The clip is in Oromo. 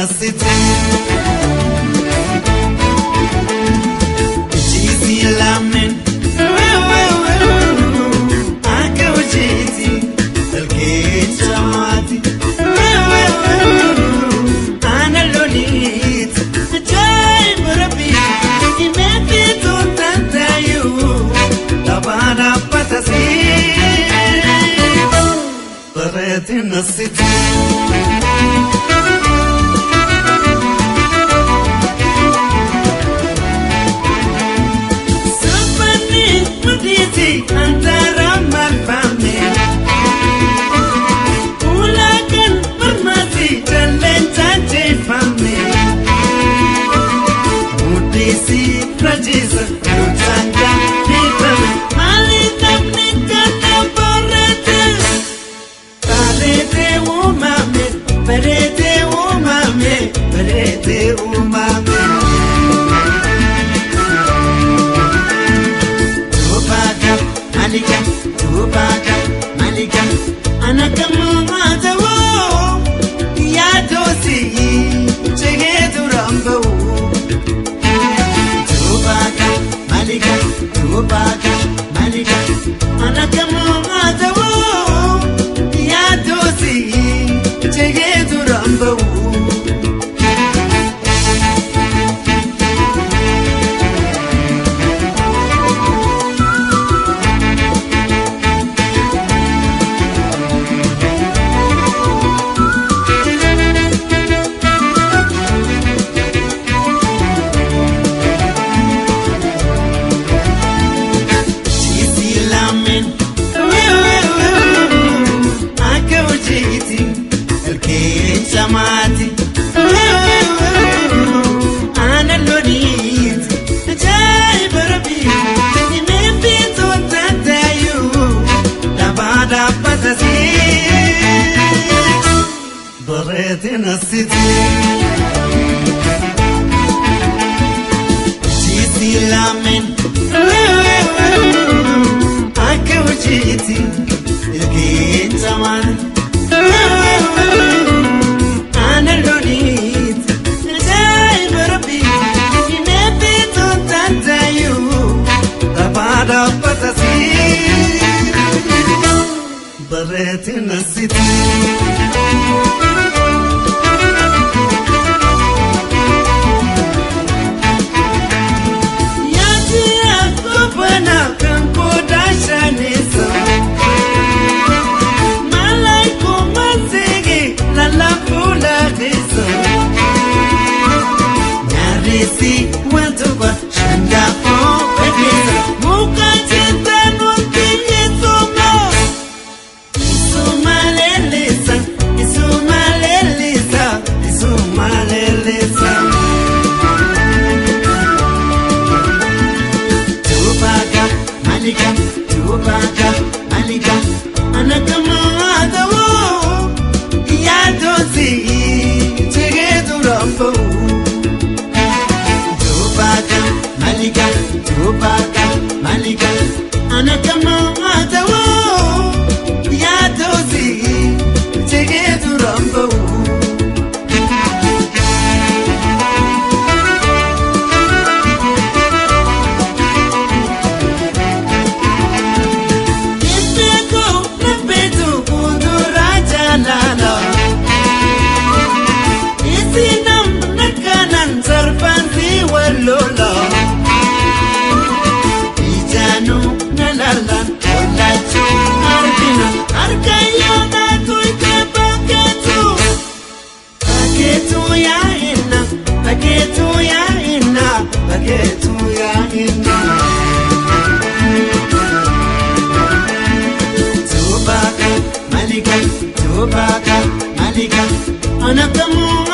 nasiti Cheesy lamen Akawjiti Alkit chamati Ana lonit Jai barabi Imeti to tantayu Tabana patasi Parati nasiti Antara malpame Ulakan permati Jalan caci pame Mudisi rajisa Lutsanga hitam Malitap nikana parete Parete umame Parete umame Parete umame Malika, Tubaka, Malika, Anakamuatawo, Yadosi, Chegeturambo. Tubaka, Malika, Tubaka, Malika, Anakamuatawo, Yadosi, Chegeturambo. Samati Ana lonit Jai barabi Imeti to tantayu Tabada patasi Bareti nasiti Cheesy lamen Akawjiti Ilkin zaman Bareti nasiti Yati akubana kankoda shanisa Malaiku masigi lalapula disa Nyarisi wantuba shanda pedisa Muka cinta nuntinya somo Isumalelisa Tubaka, Malika, Tubaka, Malika Anakamuatawo Yadosi, Chegeturambo Tubaka, Malika, Tubaka, Malika Anakamuatawo Yadosi, Chegeturambo Lola Ijanu nalalan Olachu arbina Arkayana tuike paketu Paketu ya inna Paketu ya inna Paketu ya inna Tubaka Malika Tubaka Malika Anakamu